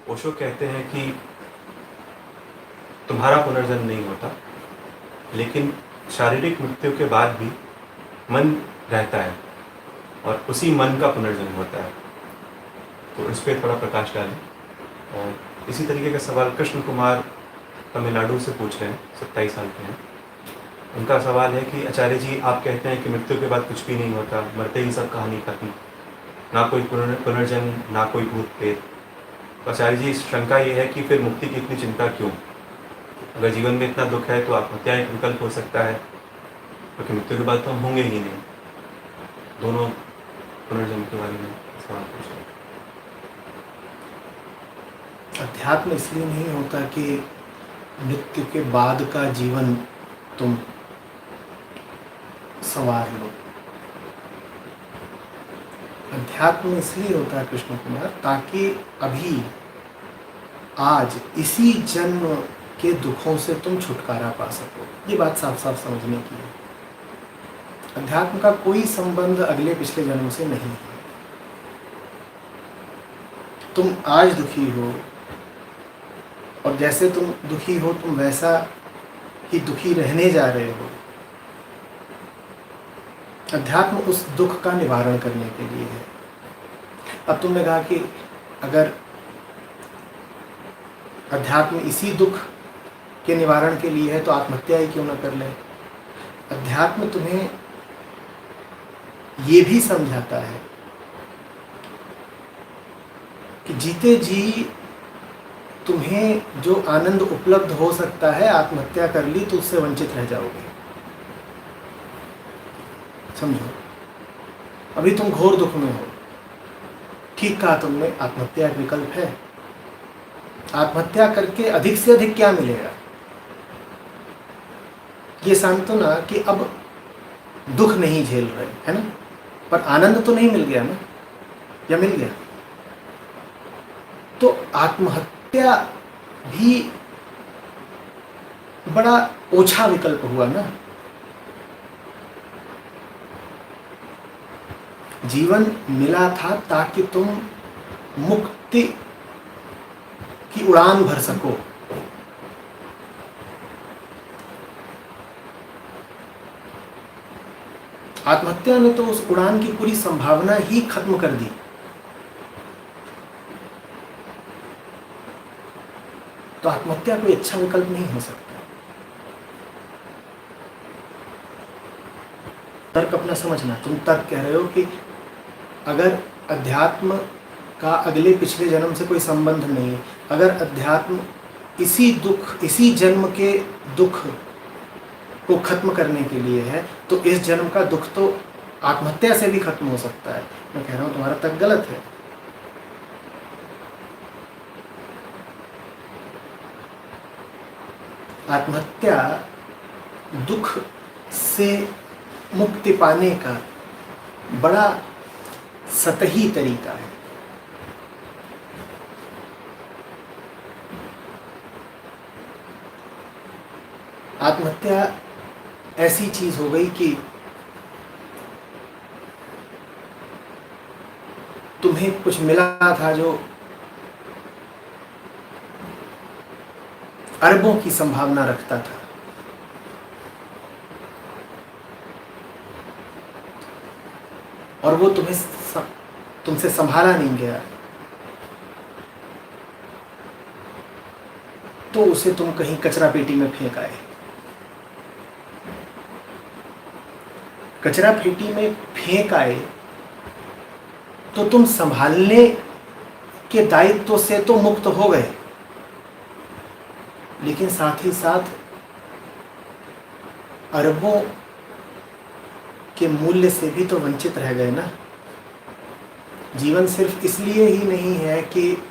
ओशो कहते हैं कि तुम्हारा पुनर्जन्म नहीं होता, लेकिन शारीरिक मृत्यु के बाद भी मन रहता है और उसी मन का पुनर्जन्म होता है। तो इस पर थोड़ा प्रकाश डालें। और इसी तरीके का सवाल कृष्ण कुमार तमिलनाडु से पूछ रहे हैं, 27 साल के हैं। उनका सवाल है कि आचार्य जी, आप कहते हैं कि मृत्यु के बाद कुछ भी नहीं होता, मरते ही सब कहानी खत्म, ना कोई पुनर्जन्म, ना कोई भूत प्रेत। तो आचार्य जी, शंका ये है कि फिर मुक्ति की इतनी चिंता क्यों? अगर जीवन में इतना दुख है तो आत्महत्या एक विकल्प हो सकता है, क्योंकि मृत्यु के बाद तो हम होंगे ही नहीं। दोनों पुनर्जन्म के बारे में सवाल पूछ रहे हैं। अध्यात्म इसलिए नहीं होता कि मृत्यु के बाद का जीवन तुम संवार लो। अध्यात्म इसलिए होता है कृष्ण कुमार, ताकि अभी आज इसी जन्म के दुखों से तुम छुटकारा पा सको। ये बात साफ साफ समझने की है। अध्यात्म का कोई संबंध अगले पिछले जन्म से नहीं है। तुम आज दुखी हो और जैसे तुम दुखी हो तुम वैसा ही दुखी रहने जा रहे हो। अध्यात्म उस दुख का निवारण करने के लिए है। अब तुमने कहा कि अगर अध्यात्म इसी दुख के निवारण के लिए है तो आत्महत्या ही क्यों ना कर ले। अध्यात्म तुम्हें ये भी समझाता है कि जीते जी तुम्हें जो आनंद उपलब्ध हो सकता है, आत्महत्या कर ली तो उससे वंचित रह जाओगे। समझो, अभी तुम घोर दुख में हो, ठीक कहा तुमने, आत्महत्या एक विकल्प है। आत्महत्या करके अधिक से अधिक क्या मिलेगा? ये सांत्वना कि अब दुख नहीं झेल रहे, है ना, पर आनंद तो नहीं मिल गया ना, या मिल गया? तो आत्महत्या भी बड़ा ओछा विकल्प हुआ ना। जीवन मिला था ताकि तुम मुक्ति की उड़ान भर सको। आत्महत्या ने तो उस उड़ान की पूरी संभावना ही खत्म कर दी। तो आत्महत्या कोई अच्छा विकल्प नहीं हो सकता। तर्क अपना समझना। तुम तर्क कह रहे हो कि अगर अध्यात्म का अगले पिछले जन्म से कोई संबंध नहीं, अगर अध्यात्म इसी दुख, इसी जन्म के दुख को खत्म करने के लिए है, तो इस जन्म का दुख तो आत्महत्या से भी खत्म हो सकता है। मैं कह रहा हूं तुम्हारा तर्क गलत है। आत्महत्या दुख से मुक्ति पाने का बड़ा सतही तरीका है। आत्महत्या ऐसी चीज हो गई कि तुम्हें कुछ मिला था जो अरबों की संभावना रखता था, और वो तुमसे संभाला नहीं गया, तो उसे तुम कहीं कचरा पेटी में फेंक आए। कचरा पेटी में फेंक आए तो तुम संभालने के दायित्व से तो मुक्त हो गए, लेकिन साथ ही साथ अरबों के मूल्य से भी तो वंचित रह गए ना। जीवन सिर्फ इसलिए ही नहीं है कि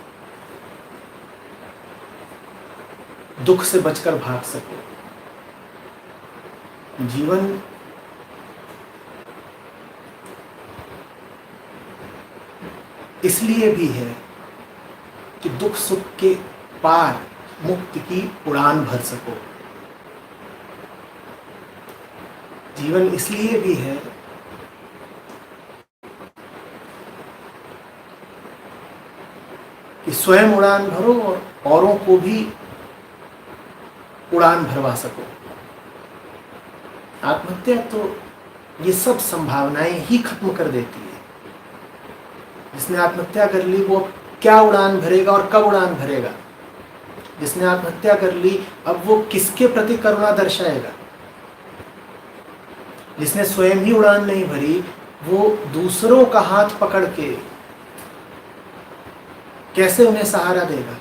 दुख से बचकर भाग सको। जीवन इसलिए भी है कि दुख सुख के पार मुक्ति की उड़ान भर सको। जीवन इसलिए भी है स्वयं उड़ान भरो और औरों को भी उड़ान भरवा सको। आत्महत्या तो ये सब संभावनाएं ही खत्म कर देती है। जिसने आत्महत्या कर ली वो क्या उड़ान भरेगा और कब उड़ान भरेगा? जिसने आत्महत्या कर ली अब वो किसके प्रति करुणा दर्शाएगा? जिसने स्वयं ही उड़ान नहीं भरी वो दूसरों का हाथ पकड़ के कैसे उन्हें सहारा देगा?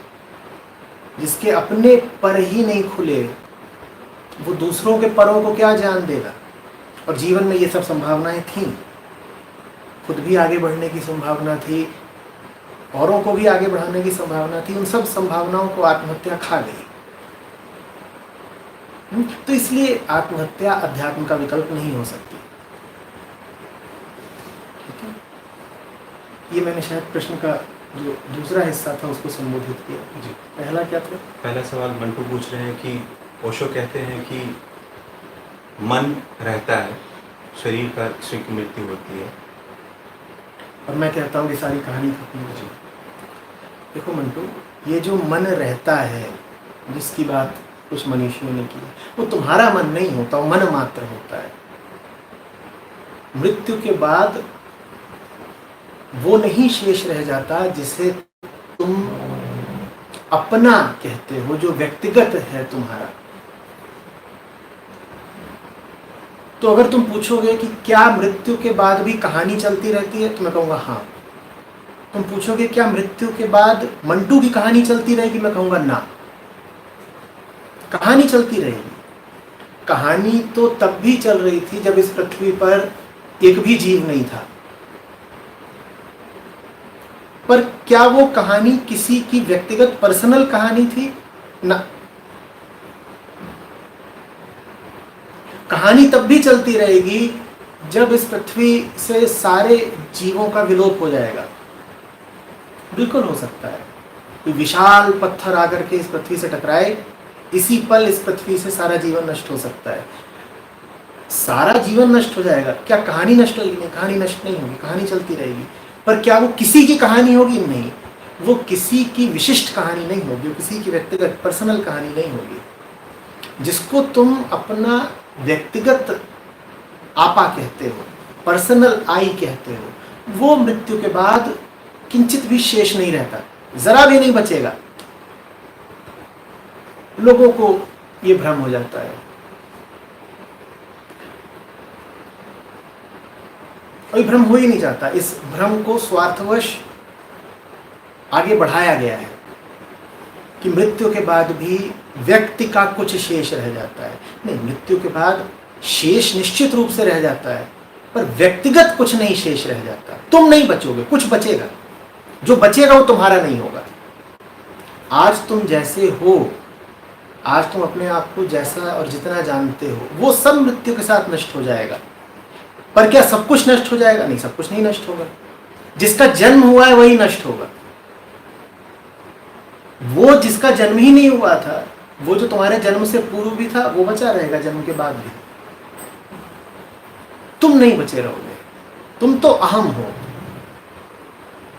जिसके अपने पर ही नहीं खुले वो दूसरों के परों को क्या जान देगा? और जीवन में ये सब संभावनाएं थीं। खुद भी आगे बढ़ने की संभावना थी, औरों को भी आगे बढ़ाने की संभावना थी। उन सब संभावनाओं को आत्महत्या खा गई। तो इसलिए आत्महत्या अध्यात्म का विकल्प नहीं हो सकती। ठीक है? ये मैंने शायद प्रश्न का जो दूसरा हिस्सा था उसको संबोधित किया। जी। पहला क्या था? पहला सवाल मंटू पूछ रहे हैं कि ओशो कहते हैं कि मन रहता है, शरीर का की मृत्यु होती है। और मैं कहता हूँ कि सारी कहानी खत्म हो जाए। देखो मंटू, ये जो मन रहता है जिसकी बात कुछ मनीषियों ने की, वो तुम्हारा मन नहीं होता, वो मन मात्र होता है। मृत्यु के बाद वो नहीं शेष रह जाता जिसे तुम अपना कहते हो, जो व्यक्तिगत है तुम्हारा। तो अगर तुम पूछोगे कि क्या मृत्यु के बाद भी कहानी चलती रहती है, तो मैं कहूँगा हाँ। तुम पूछोगे क्या मृत्यु के बाद मंटू की कहानी चलती रहेगी, मैं कहूँगा ना। कहानी चलती रहेगी। कहानी तो तब भी चल रही थी जब इस पृथ्वी पर एक भी जीव नहीं था। पर क्या वो कहानी किसी की व्यक्तिगत पर्सनल कहानी थी? ना। कहानी तब भी चलती रहेगी जब इस पृथ्वी से सारे जीवों का विलोप हो जाएगा। बिल्कुल हो सकता है कोई विशाल पत्थर आकर के इस पृथ्वी से टकराए, इसी पल इस पृथ्वी से सारा जीवन नष्ट हो सकता है। सारा जीवन नष्ट हो जाएगा, क्या कहानी नष्ट होगी? नहीं, कहानी नष्ट नहीं होगी, कहानी चलती रहेगी। पर क्या वो किसी की कहानी होगी? नहीं, वो किसी की विशिष्ट कहानी नहीं होगी, वो किसी की व्यक्तिगत पर्सनल कहानी नहीं होगी। जिसको तुम अपना व्यक्तिगत आपा कहते हो, पर्सनल आई कहते हो, वो मृत्यु के बाद किंचित भी शेष नहीं रहता, जरा भी नहीं बचेगा। लोगों को ये भ्रम हो जाता है। और भ्रम हो ही नहीं जाता। इस भ्रम को स्वार्थवश आगे बढ़ाया गया है कि मृत्यु के बाद भी व्यक्ति का कुछ शेष रह जाता है। नहीं, मृत्यु के बाद शेष निश्चित रूप से रह जाता है, पर व्यक्तिगत कुछ नहीं शेष रह जाता। तुम नहीं बचोगे, कुछ बचेगा। जो बचेगा वो तुम्हारा नहीं होगा। आज तुम जैसे हो, आज तुम अपने आप को जैसा और जितना जानते हो, वो सब मृत्यु के साथ नष्ट हो जाएगा। पर क्या सब कुछ नष्ट हो जाएगा? नहीं, सब कुछ नहीं नष्ट होगा। जिसका जन्म हुआ है वही नष्ट होगा। वो जिसका जन्म ही नहीं हुआ था, वो जो तुम्हारे जन्म से पूर्व भी था, वो बचा रहेगा जन्म के बाद भी। तुम नहीं बचे रहोगे। तुम तो अहम हो,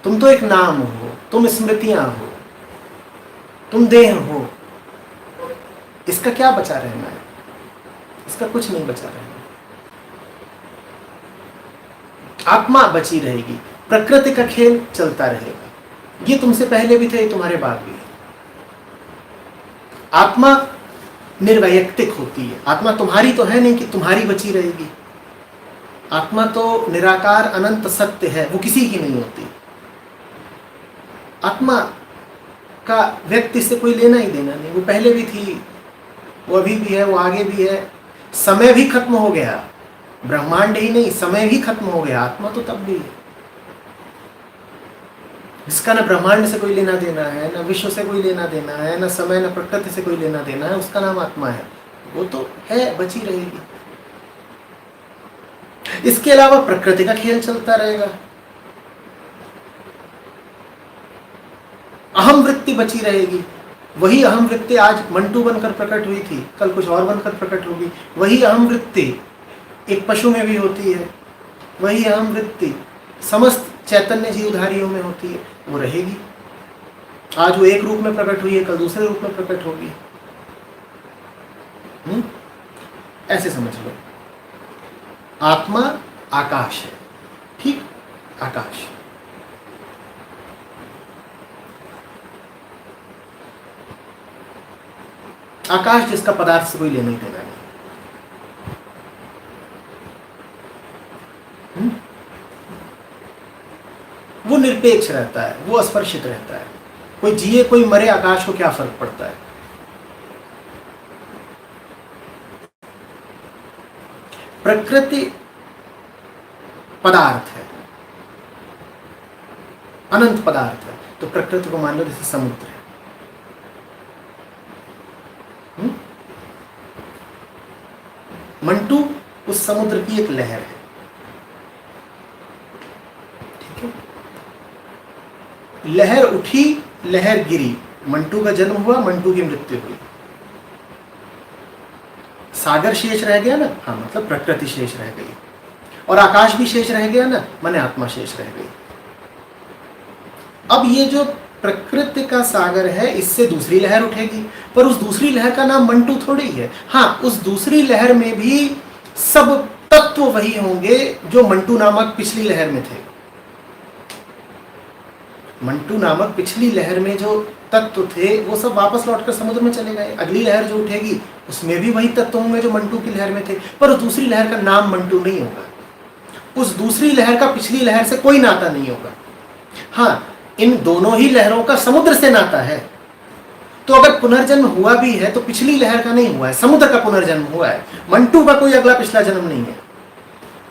तुम तो एक नाम हो, तुम स्मृतियां हो, तुम देह हो। इसका क्या बचा रहना है? इसका कुछ नहीं बचा रहना। आत्मा बची रहेगी, प्रकृति का खेल चलता रहेगा। ये तुमसे पहले भी थे, ये तुम्हारे बाद भी है। आत्मा निर्वैयक्तिक होती है। आत्मा तुम्हारी तो है नहीं कि तुम्हारी बची रहेगी। आत्मा तो निराकार अनंत सत्य है, वो किसी की नहीं होती। आत्मा का व्यक्ति से कोई लेना ही देना नहीं। वो पहले भी थी, वो अभी भी है, वो आगे भी है। समय भी खत्म हो गया, ब्रह्मांड ही नहीं, समय भी खत्म हो गया। आत्मा तो तब भी है। जिसका न ब्रह्मांड से कोई लेना देना है, न विश्व से कोई लेना देना है, न समय न प्रकृति से कोई लेना देना है, उसका नाम आत्मा है। वो तो है, बची रहेगी। इसके अलावा प्रकृति का खेल चलता रहेगा। अहम वृत्ति बची रहेगी। वही अहम वृत्ति आज मंटू बनकर प्रकट हुई थी, कल कुछ और बनकर प्रकट होगी। वही अहम वृत्ति एक पशु में भी होती है। वही अहम वृत्ति समस्त चैतन्य जीवधारियों में होती है, वो रहेगी। आज वो एक रूप में प्रकट हुई है, कल दूसरे रूप में प्रकट होगी। ऐसे समझ लो, आत्मा आकाश है, ठीक, आकाश। आकाश जिसका पदार्थ से कोई लेना ही देना नहीं। वो निरपेक्ष रहता है, वो अस्पर्शित रहता है। कोई जिए कोई मरे, आकाश को क्या फर्क पड़ता है। प्रकृति पदार्थ है, अनंत पदार्थ है, तो प्रकृति को मान लो जैसे समुद्र है। मंटू उस समुद्र की एक लहर है, ठीक है। लहर उठी, लहर गिरी, मंटू का जन्म हुआ, मंटू की मृत्यु हुई। सागर शेष रह गया ना, हाँ, मतलब प्रकृति शेष रह गई। और आकाश भी शेष रह गया ना, माने आत्मा शेष रह गई। अब ये जो प्रकृति का सागर है, इससे दूसरी लहर उठेगी, पर उस दूसरी लहर का नाम मंटू थोड़ी है। हाँ, उस दूसरी लहर में भी सब तत्व वही होंगे जो मंटू नामक पिछली लहर में थे। मंटू नामक पिछली लहर में जो तत्व थे वो सब वापस लौटकर समुद्र में चले गए। अगली लहर जो उठेगी उसमें भी वही तत्व होंगे जो मंटू की लहर में थे, पर उस दूसरी लहर का नाम मंटू नहीं होगा। उस दूसरी लहर का पिछली लहर से कोई नाता नहीं होगा। हाँ, इन दोनों ही लहरों का समुद्र से नाता है। तो अगर पुनर्जन्म हुआ भी है तो पिछली लहर का नहीं हुआ है, समुद्र का पुनर्जन्म हुआ है। मंटू का कोई अगला पिछला जन्म नहीं है।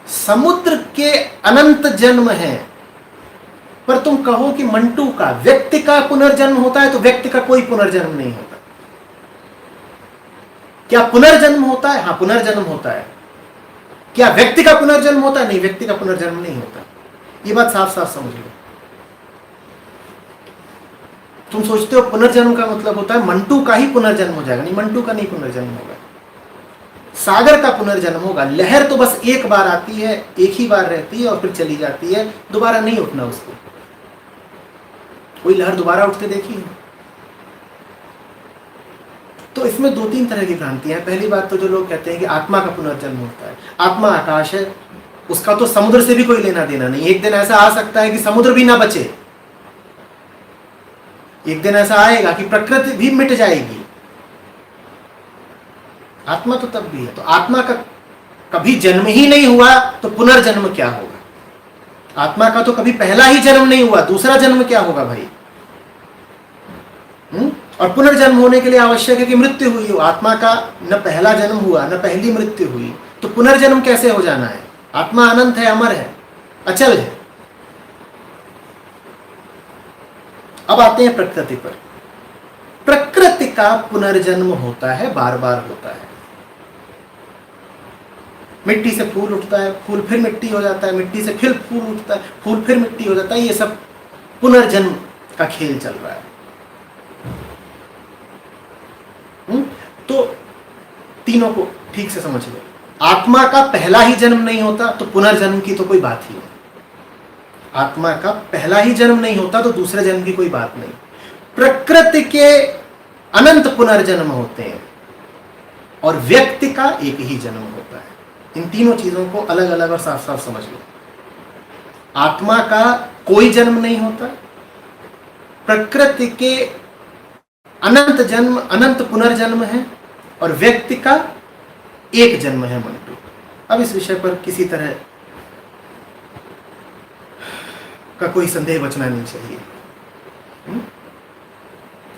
समुद्र के अनंत जन्म है। पर तुम कहो कि मंटू का, व्यक्ति का पुनर्जन्म होता है, तो व्यक्ति का कोई पुनर्जन्म नहीं होता। क्या पुनर्जन्म होता है? हाँ, पुनर्जन्म होता है। क्या व्यक्ति का पुनर्जन्म होता है? नहीं, व्यक्ति का पुनर्जन्म नहीं होता। ये बात साफ साफ समझ लो। तुम सोचते हो पुनर्जन्म का मतलब होता है मंटू का ही पुनर्जन्म हो जाएगा। नहीं, मंटू का नहीं पुनर्जन्म होगा, सागर का पुनर्जन्म होगा। लहर तो बस एक बार आती है, एक ही बार रहती है और फिर चली जाती है, दोबारा नहीं उठना उसको। कोई लहर दोबारा उठते देखी है? तो इसमें दो तीन तरह की भ्रांतियां हैं। पहली बात तो जो लोग कहते हैं कि आत्मा का पुनर्जन्म होता है, आत्मा आकाश है, उसका तो समुद्र से भी कोई लेना देना नहीं। एक दिन ऐसा आ सकता है कि समुद्र भी ना बचे, एक दिन ऐसा आएगा कि प्रकृति भी मिट जाएगी। आत्मा तो तब भी है। तो आत्मा का कभी जन्म ही नहीं हुआ तो पुनर्जन्म क्या होगा? आत्मा का तो कभी पहला ही जन्म नहीं हुआ, दूसरा जन्म क्या होगा भाई? और पुनर्जन्म होने के लिए आवश्यक है कि मृत्यु हुई हो। आत्मा का न पहला जन्म हुआ न पहली मृत्यु हुई, तो पुनर्जन्म कैसे हो जाना है? आत्मा अनंत है, अमर है, अचल है। अब आते हैं प्रकृति पर। प्रकृति का पुनर्जन्म होता है, बार बार होता है। मिट्टी से फूल उठता है, फूल फिर मिट्टी हो जाता है, मिट्टी से फिर फूल उठता है, फूल फिर मिट्टी हो जाता है। ये सब पुनर्जन्म का खेल चल रहा है। तो तीनों को ठीक से समझ लो। आत्मा का पहला ही जन्म नहीं होता तो पुनर्जन्म की तो कोई बात ही नहीं। आत्मा का पहला ही जन्म नहीं होता तो दूसरे जन्म की कोई बात नहीं। प्रकृति के अनंत पुनर्जन्म होते हैं और व्यक्ति का एक ही जन्म होता है। इन तीनों चीजों को अलग अलग और साफ साफ समझ लो। आत्मा का कोई जन्म नहीं होता, प्रकृति के अनंत जन्म, अनंत पुनर्जन्म है, और व्यक्ति का एक जन्म है, मंटू। अब इस विषय पर किसी तरह का कोई संदेह बचना नहीं चाहिए।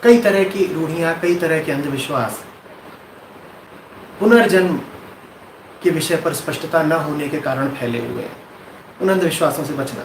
कई तरह की रूढ़ियां, कई तरह के अंधविश्वास पुनर्जन्म के विषय पर स्पष्टता न होने के कारण फैले हुए हैं। उन अंधविश्वासों से बचना।